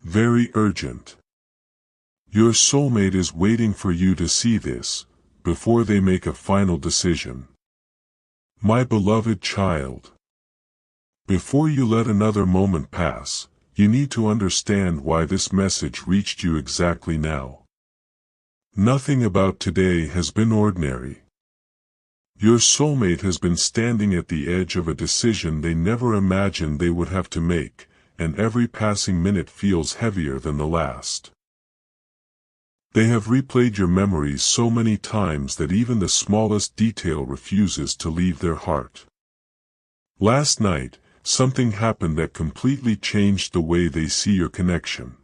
very urgent. Your soulmate is waiting for you to see this, before they make a final decision. My beloved child. Before you let another moment pass, you need to understand why this message reached you exactly now. Nothing about today has been ordinary. Your soulmate has been standing at the edge of a decision they never imagined they would have to make, and every passing minute feels heavier than the last. They have replayed your memories so many times that even the smallest detail refuses to leave their heart. Last night, something happened that completely changed the way they see your connection.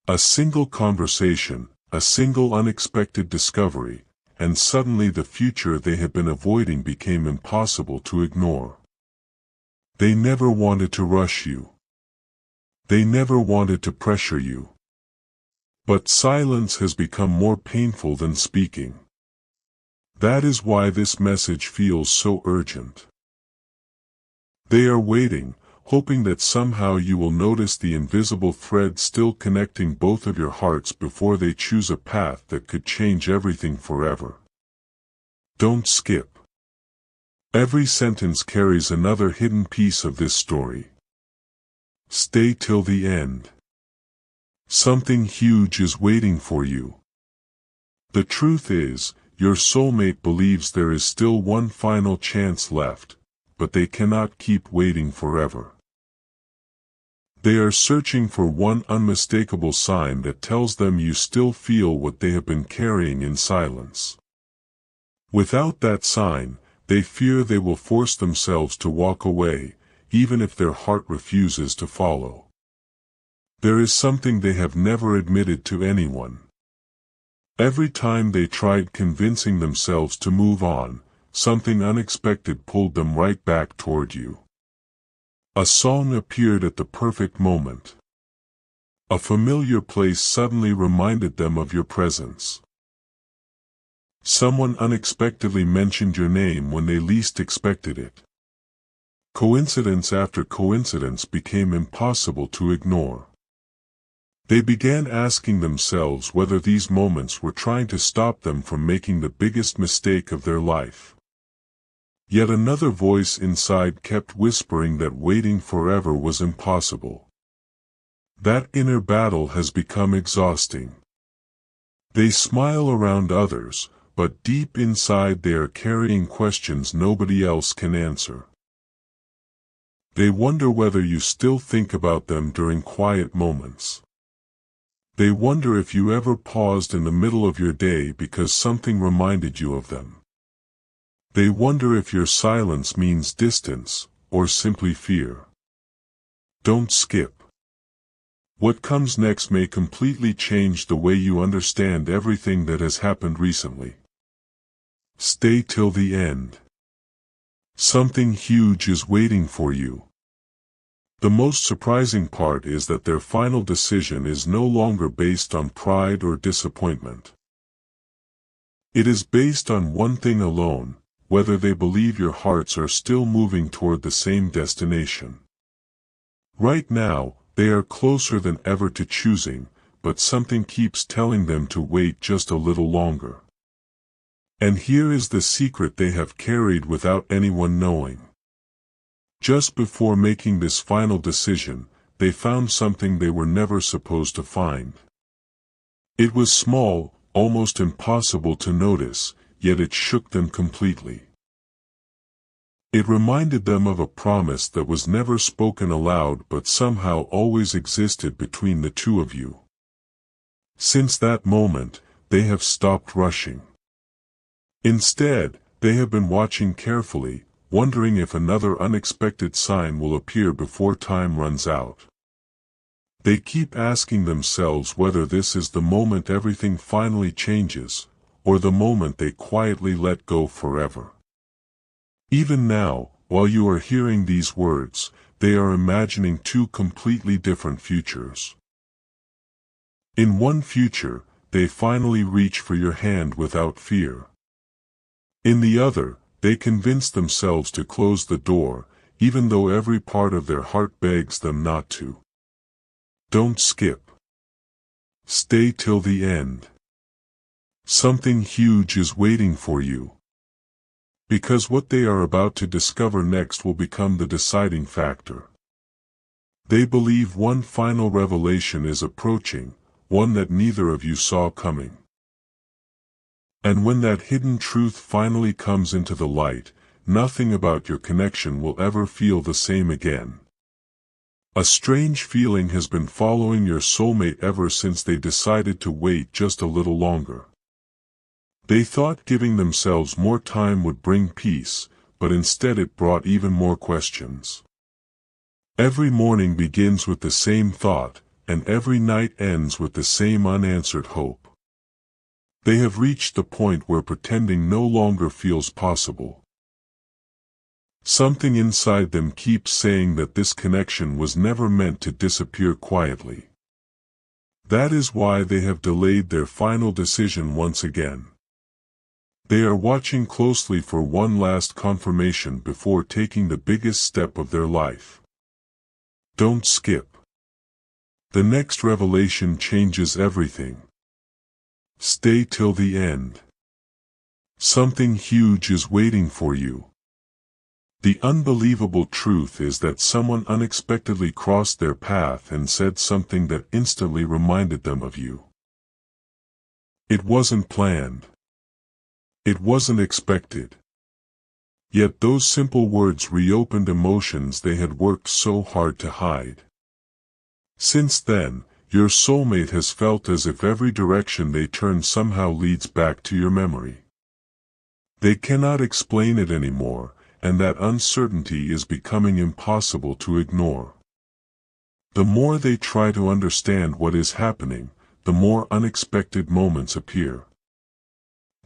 A single conversation, a single unexpected discovery, and suddenly the future they had been avoiding became impossible to ignore. They never wanted to rush you. They never wanted to pressure you. But silence has become more painful than speaking. That is why this message feels so urgent. They are waiting, hoping that somehow you will notice the invisible thread still connecting both of your hearts before they choose a path that could change everything forever. Don't skip. Every sentence carries another hidden piece of this story. Stay till the end. Something huge is waiting for you. The truth is, your soulmate believes there is still one final chance left, but they cannot keep waiting forever. They are searching for one unmistakable sign that tells them you still feel what they have been carrying in silence. Without that sign, they fear they will force themselves to walk away, even if their heart refuses to follow. There is something they have never admitted to anyone. Every time they tried convincing themselves to move on, something unexpected pulled them right back toward you. A song appeared at the perfect moment. A familiar place suddenly reminded them of your presence. Someone unexpectedly mentioned your name when they least expected it. Coincidence after coincidence became impossible to ignore. They began asking themselves whether these moments were trying to stop them from making the biggest mistake of their life. Yet another voice inside kept whispering that waiting forever was impossible. That inner battle has become exhausting. They smile around others, but deep inside they are carrying questions nobody else can answer. They wonder whether you still think about them during quiet moments. They wonder if you ever paused in the middle of your day because something reminded you of them. They wonder if your silence means distance, or simply fear. Don't skip. What comes next may completely change the way you understand everything that has happened recently. Stay till the end. Something huge is waiting for you. The most surprising part is that their final decision is no longer based on pride or disappointment. It is based on one thing alone, whether they believe your hearts are still moving toward the same destination. Right now, they are closer than ever to choosing, but something keeps telling them to wait just a little longer. And here is the secret they have carried without anyone knowing. Just before making this final decision, they found something they were never supposed to find. It was small, almost impossible to notice, yet it shook them completely. It reminded them of a promise that was never spoken aloud but somehow always existed between the two of you. Since that moment, they have stopped rushing. Instead, they have been watching carefully, wondering if another unexpected sign will appear before time runs out. They keep asking themselves whether this is the moment everything finally changes, or the moment they quietly let go forever. Even now, while you are hearing these words, they are imagining two completely different futures. In one future, they finally reach for your hand without fear. In the other, they convince themselves to close the door, even though every part of their heart begs them not to. Don't skip. Stay till the end. Something huge is waiting for you. Because what they are about to discover next will become the deciding factor. They believe one final revelation is approaching, one that neither of you saw coming. And when that hidden truth finally comes into the light, nothing about your connection will ever feel the same again. A strange feeling has been following your soulmate ever since they decided to wait just a little longer. They thought giving themselves more time would bring peace, but instead it brought even more questions. Every morning begins with the same thought, and every night ends with the same unanswered hope. They have reached the point where pretending no longer feels possible. Something inside them keeps saying that this connection was never meant to disappear quietly. That is why they have delayed their final decision once again. They are watching closely for one last confirmation before taking the biggest step of their life. Don't skip. The next revelation changes everything. Stay till the end. Something huge is waiting for you. The unbelievable truth is that someone unexpectedly crossed their path and said something that instantly reminded them of you. It wasn't planned. It wasn't expected. Yet those simple words reopened emotions they had worked so hard to hide. Since then, your soulmate has felt as if every direction they turn somehow leads back to your memory. They cannot explain it anymore, and that uncertainty is becoming impossible to ignore. The more they try to understand what is happening, the more unexpected moments appear.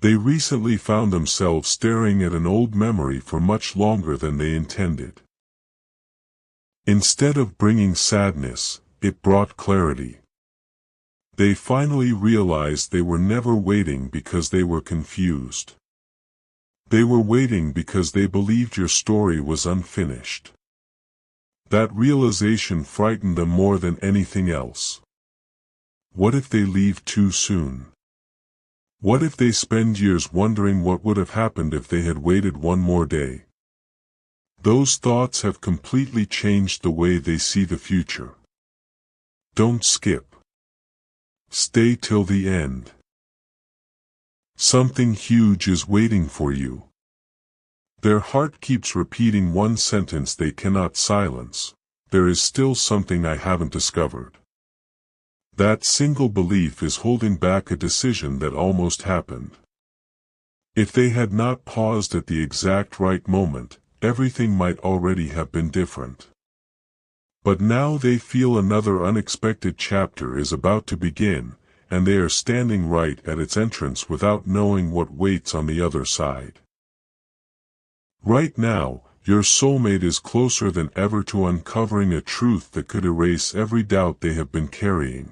They recently found themselves staring at an old memory for much longer than they intended. Instead of bringing sadness, it brought clarity. They finally realized they were never waiting because they were confused. They were waiting because they believed your story was unfinished. That realization frightened them more than anything else. What if they leave too soon? What if they spend years wondering what would have happened if they had waited one more day? Those thoughts have completely changed the way they see the future. Don't skip. Stay till the end. Something huge is waiting for you. Their heart keeps repeating one sentence they cannot silence: there is still something I haven't discovered. That single belief is holding back a decision that almost happened. If they had not paused at the exact right moment, everything might already have been different. But now they feel another unexpected chapter is about to begin, and they are standing right at its entrance without knowing what waits on the other side. Right now, your soulmate is closer than ever to uncovering a truth that could erase every doubt they have been carrying.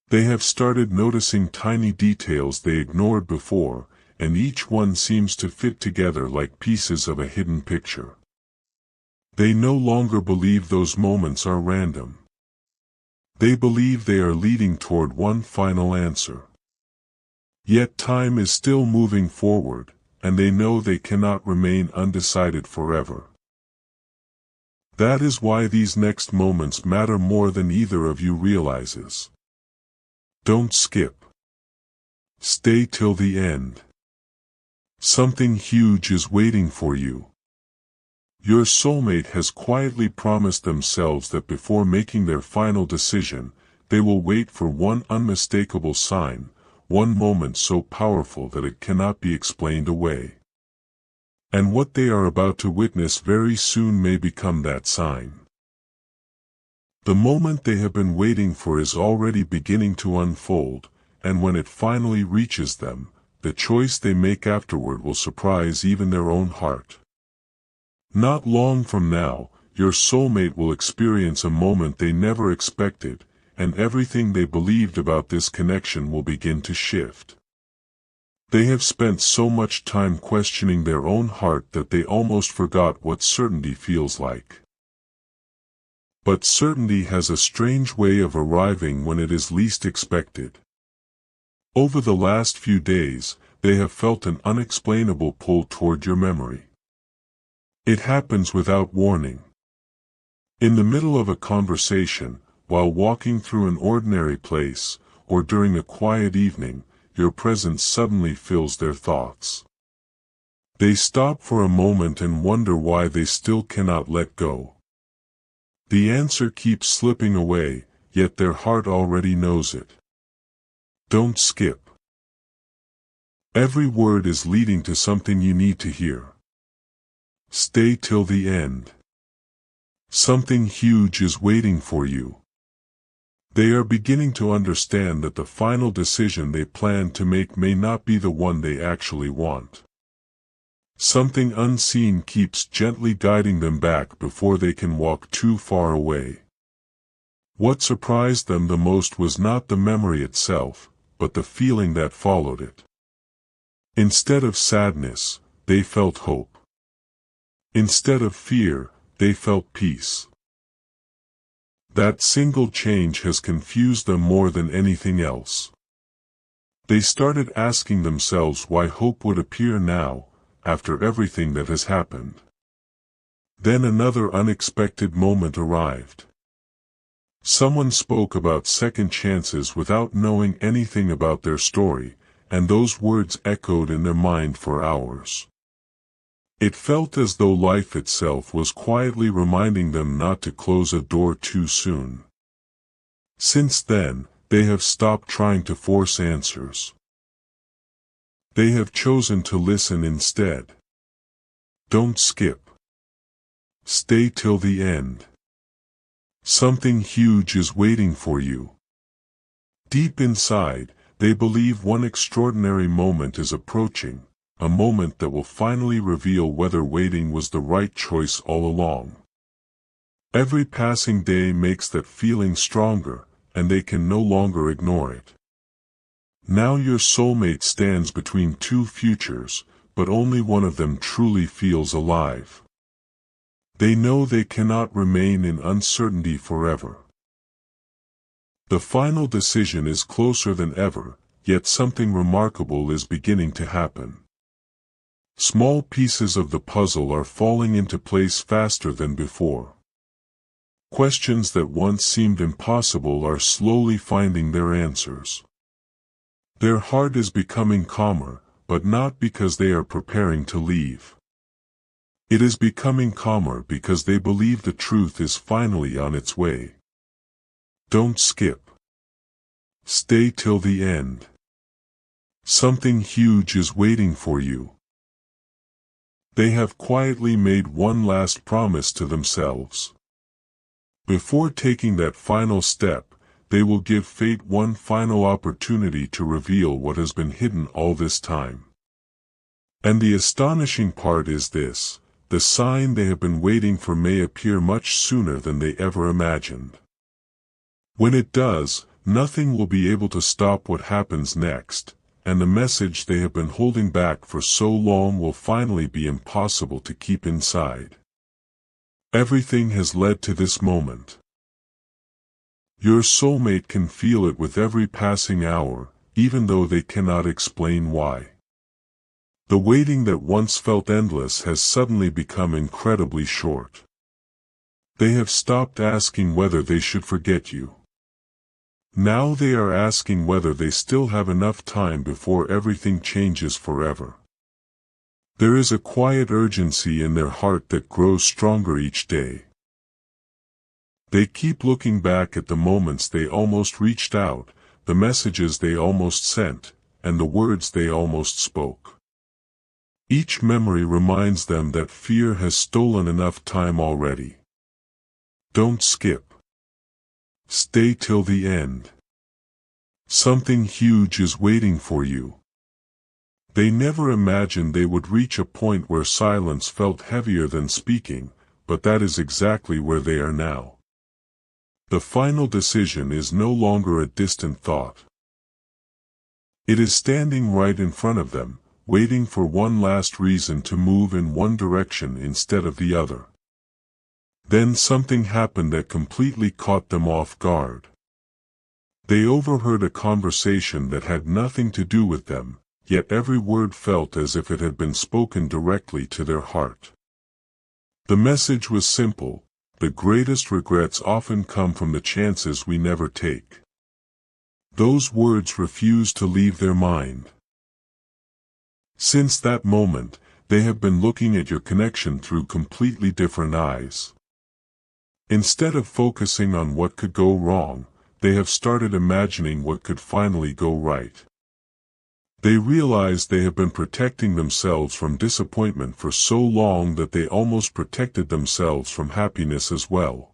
They have started noticing tiny details they ignored before, and each one seems to fit together like pieces of a hidden picture. They no longer believe those moments are random. They believe they are leading toward one final answer. Yet time is still moving forward, and they know they cannot remain undecided forever. That is why these next moments matter more than either of you realizes. Don't skip. Stay till the end. Something huge is waiting for you. Your soulmate has quietly promised themselves that before making their final decision, they will wait for one unmistakable sign, one moment so powerful that it cannot be explained away. And what they are about to witness very soon may become that sign. The moment they have been waiting for is already beginning to unfold, and when it finally reaches them, the choice they make afterward will surprise even their own heart. Not long from now, your soulmate will experience a moment they never expected, and everything they believed about this connection will begin to shift. They have spent so much time questioning their own heart that they almost forgot what certainty feels like. But certainty has a strange way of arriving when it is least expected. Over the last few days, they have felt an unexplainable pull toward your memory. It happens without warning. In the middle of a conversation, while walking through an ordinary place, or during a quiet evening, your presence suddenly fills their thoughts. They stop for a moment and wonder why they still cannot let go. The answer keeps slipping away, yet their heart already knows it. Don't skip. Every word is leading to something you need to hear. Stay till the end. Something huge is waiting for you. They are beginning to understand that the final decision they plan to make may not be the one they actually want. Something unseen keeps gently guiding them back before they can walk too far away. What surprised them the most was not the memory itself, but the feeling that followed it. Instead of sadness, they felt hope. Instead of fear, they felt peace. That single change has confused them more than anything else. They started asking themselves why hope would appear now, after everything that has happened. Then another unexpected moment arrived. Someone spoke about second chances without knowing anything about their story, and those words echoed in their mind for hours. It felt as though life itself was quietly reminding them not to close a door too soon. Since then, they have stopped trying to force answers. They have chosen to listen instead. Don't skip. Stay till the end. Something huge is waiting for you. Deep inside, they believe one extraordinary moment is approaching, a moment that will finally reveal whether waiting was the right choice all along. Every passing day makes that feeling stronger, and they can no longer ignore it. Now your soulmate stands between two futures, but only one of them truly feels alive. They know they cannot remain in uncertainty forever. The final decision is closer than ever, yet something remarkable is beginning to happen. Small pieces of the puzzle are falling into place faster than before. Questions that once seemed impossible are slowly finding their answers. Their heart is becoming calmer, but not because they are preparing to leave. It is becoming calmer because they believe the truth is finally on its way. Don't skip. Stay till the end. Something huge is waiting for you. They have quietly made one last promise to themselves. Before taking that final step, they will give fate one final opportunity to reveal what has been hidden all this time. And the astonishing part is this: the sign they have been waiting for may appear much sooner than they ever imagined. When it does, nothing will be able to stop what happens next, and the message they have been holding back for so long will finally be impossible to keep inside. Everything has led to this moment. Your soulmate can feel it with every passing hour, even though they cannot explain why. The waiting that once felt endless has suddenly become incredibly short. They have stopped asking whether they should forget you. Now they are asking whether they still have enough time before everything changes forever. There is a quiet urgency in their heart that grows stronger each day. They keep looking back at the moments they almost reached out, the messages they almost sent, and the words they almost spoke. Each memory reminds them that fear has stolen enough time already. Don't skip. Stay till the end. Something huge is waiting for you. They never imagined they would reach a point where silence felt heavier than speaking, but that is exactly where they are now. The final decision is no longer a distant thought. It is standing right in front of them, waiting for one last reason to move in one direction instead of the other. Then something happened that completely caught them off guard. They overheard a conversation that had nothing to do with them, yet every word felt as if it had been spoken directly to their heart. The message was simple: the greatest regrets often come from the chances we never take. Those words refused to leave their mind. Since that moment, they have been looking at your connection through completely different eyes. Instead of focusing on what could go wrong, they have started imagining what could finally go right. They realize they have been protecting themselves from disappointment for so long that they almost protected themselves from happiness as well.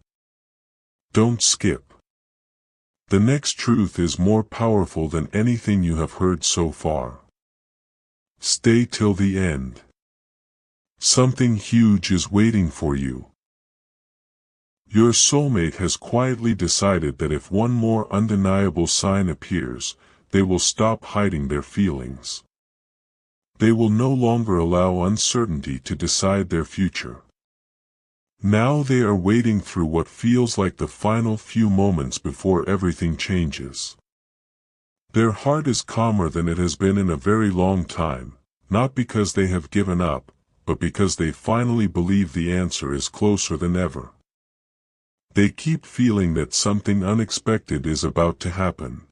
Don't skip. The next truth is more powerful than anything you have heard so far. Stay till the end. Something huge is waiting for you. Your soulmate has quietly decided that if one more undeniable sign appears, they will stop hiding their feelings. They will no longer allow uncertainty to decide their future. Now they are wading through what feels like the final few moments before everything changes. Their heart is calmer than it has been in a very long time, not because they have given up, but because they finally believe the answer is closer than ever. They keep feeling that something unexpected is about to happen.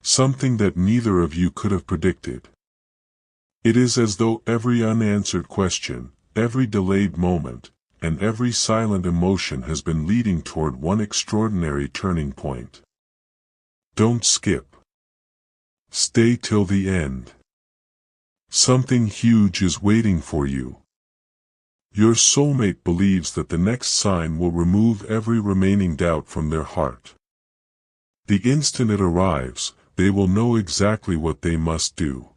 Something that neither of you could have predicted. It is as though every unanswered question, every delayed moment, and every silent emotion has been leading toward one extraordinary turning point. Don't skip. Stay till the end. Something huge is waiting for you. Your soulmate believes that the next sign will remove every remaining doubt from their heart. The instant it arrives, they will know exactly what they must do.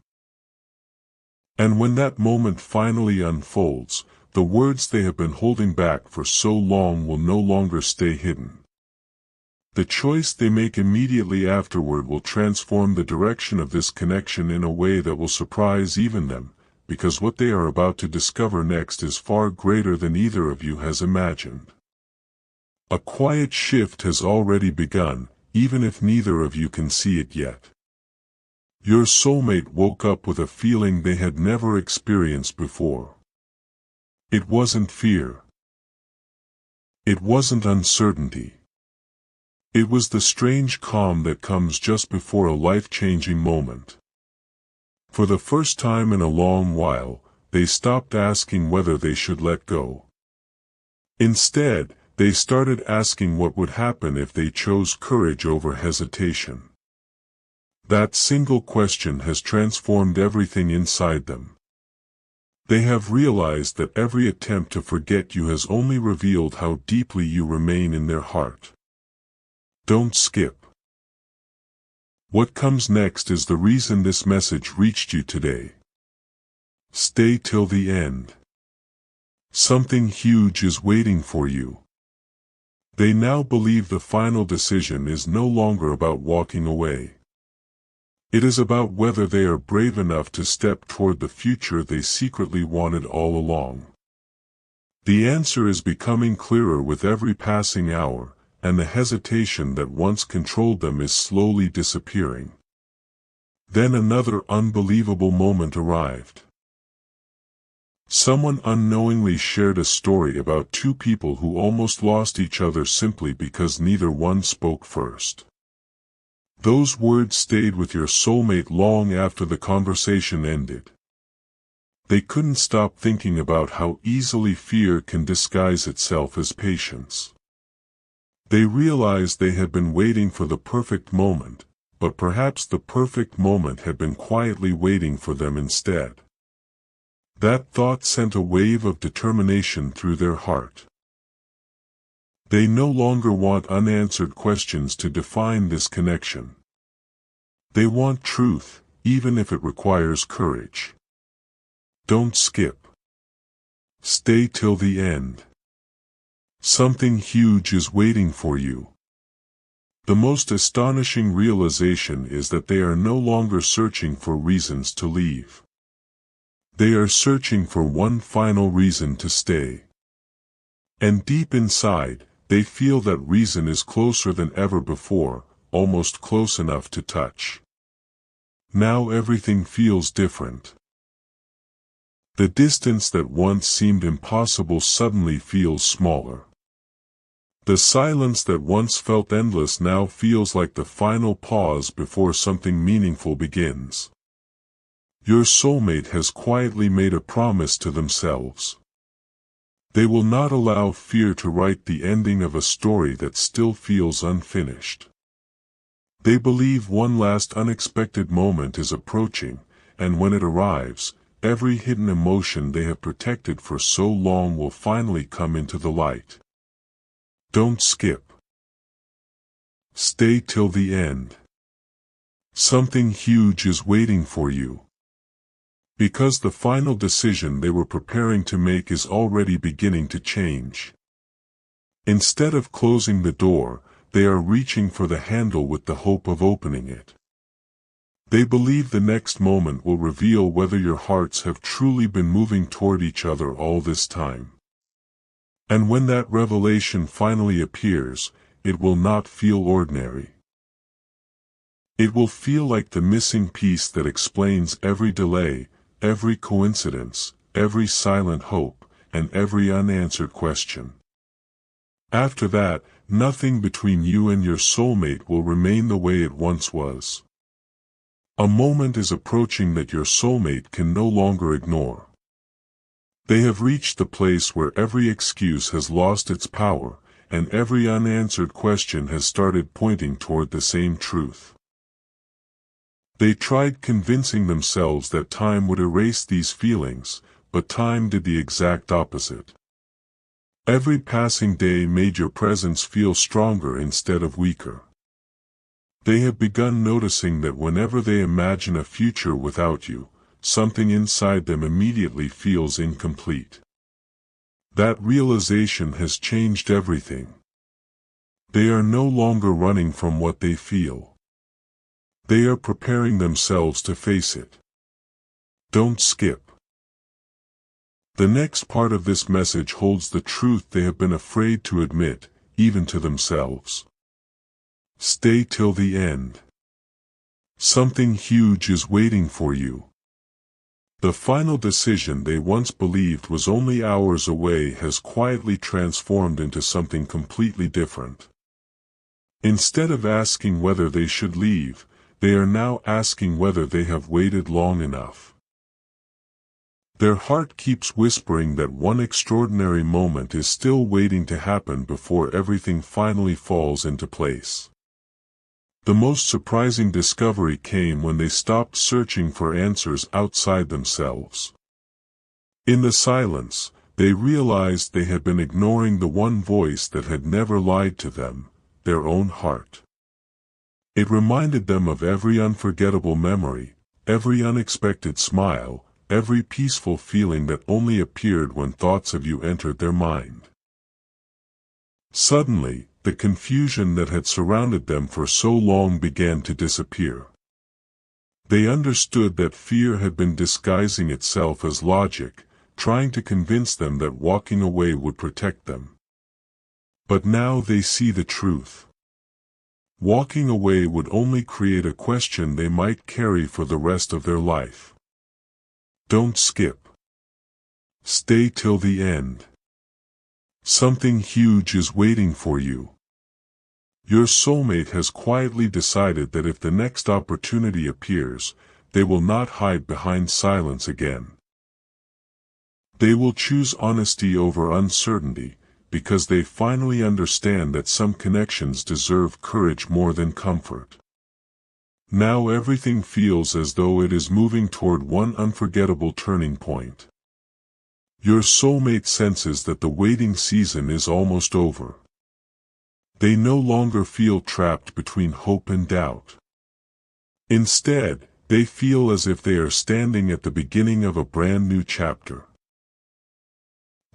And when that moment finally unfolds, the words they have been holding back for so long will no longer stay hidden. The choice they make immediately afterward will transform the direction of this connection in a way that will surprise even them, because what they are about to discover next is far greater than either of you has imagined. A quiet shift has already begun, even if neither of you can see it yet. Your soulmate woke up with a feeling they had never experienced before. It wasn't fear. It wasn't uncertainty. It was the strange calm that comes just before a life-changing moment. For the first time in a long while, they stopped asking whether they should let go. Instead, they started asking what would happen if they chose courage over hesitation. That single question has transformed everything inside them. They have realized that every attempt to forget you has only revealed how deeply you remain in their heart. Don't skip. What comes next is the reason this message reached you today. Stay till the end. Something huge is waiting for you. They now believe the final decision is no longer about walking away. It is about whether they are brave enough to step toward the future they secretly wanted all along. The answer is becoming clearer with every passing hour, and the hesitation that once controlled them is slowly disappearing. Then another unbelievable moment arrived. Someone unknowingly shared a story about two people who almost lost each other simply because neither one spoke first. Those words stayed with your soulmate long after the conversation ended. They couldn't stop thinking about how easily fear can disguise itself as patience. They realized they had been waiting for the perfect moment, but perhaps the perfect moment had been quietly waiting for them instead. That thought sent a wave of determination through their heart. They no longer want unanswered questions to define this connection. They want truth, even if it requires courage. Don't skip. Stay till the end. Something huge is waiting for you. The most astonishing realization is that they are no longer searching for reasons to leave. They are searching for one final reason to stay. And deep inside, they feel that reason is closer than ever before, almost close enough to touch. Now everything feels different. The distance that once seemed impossible suddenly feels smaller. The silence that once felt endless now feels like the final pause before something meaningful begins. Your soulmate has quietly made a promise to themselves. They will not allow fear to write the ending of a story that still feels unfinished. They believe one last unexpected moment is approaching, and when it arrives, every hidden emotion they have protected for so long will finally come into the light. Don't skip. Stay till the end. Something huge is waiting for you. Because the final decision they were preparing to make is already beginning to change. Instead of closing the door, they are reaching for the handle with the hope of opening it. They believe the next moment will reveal whether your hearts have truly been moving toward each other all this time. And when that revelation finally appears, it will not feel ordinary. It will feel like the missing piece that explains every delay, every coincidence, every silent hope, and every unanswered question. After that, nothing between you and your soulmate will remain the way it once was. A moment is approaching that your soulmate can no longer ignore. They have reached the place where every excuse has lost its power, and every unanswered question has started pointing toward the same truth. They tried convincing themselves that time would erase these feelings, but time did the exact opposite. Every passing day made your presence feel stronger instead of weaker. They have begun noticing that whenever they imagine a future without you, something inside them immediately feels incomplete. That realization has changed everything. They are no longer running from what they feel. They are preparing themselves to face it. Don't skip. The next part of this message holds the truth they have been afraid to admit, even to themselves. Stay till the end. Something huge is waiting for you. The final decision they once believed was only hours away has quietly transformed into something completely different. Instead of asking whether they should leave, they are now asking whether they have waited long enough. Their heart keeps whispering that one extraordinary moment is still waiting to happen before everything finally falls into place. The most surprising discovery came when they stopped searching for answers outside themselves. In the silence, they realized they had been ignoring the one voice that had never lied to them, their own heart. It reminded them of every unforgettable memory, every unexpected smile, every peaceful feeling that only appeared when thoughts of you entered their mind. Suddenly, the confusion that had surrounded them for so long began to disappear. They understood that fear had been disguising itself as logic, trying to convince them that walking away would protect them. But now they see the truth. Walking away would only create a question they might carry for the rest of their life. Don't skip. Stay till the end. Something huge is waiting for you. Your soulmate has quietly decided that if the next opportunity appears, they will not hide behind silence again. They will choose honesty over uncertainty, because they finally understand that some connections deserve courage more than comfort. Now everything feels as though it is moving toward one unforgettable turning point. Your soulmate senses that the waiting season is almost over. They no longer feel trapped between hope and doubt. Instead, they feel as if they are standing at the beginning of a brand new chapter.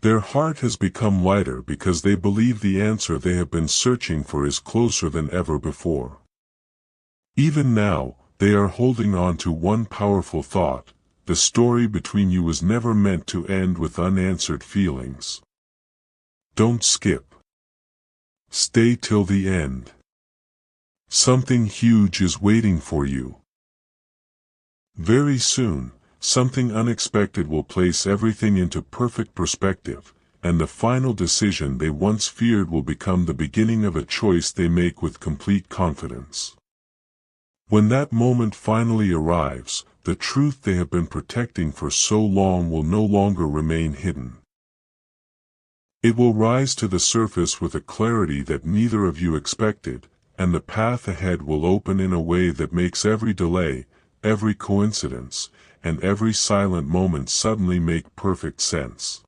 Their heart has become lighter because they believe the answer they have been searching for is closer than ever before. Even now, they are holding on to one powerful thought: the story between you was never meant to end with unanswered feelings. Don't skip. Stay till the end. Something huge is waiting for you. Very soon, something unexpected will place everything into perfect perspective, and the final decision they once feared will become the beginning of a choice they make with complete confidence. When that moment finally arrives, the truth they have been protecting for so long will no longer remain hidden. It will rise to the surface with a clarity that neither of you expected, and the path ahead will open in a way that makes every delay, every coincidence, and every silent moment suddenly make perfect sense.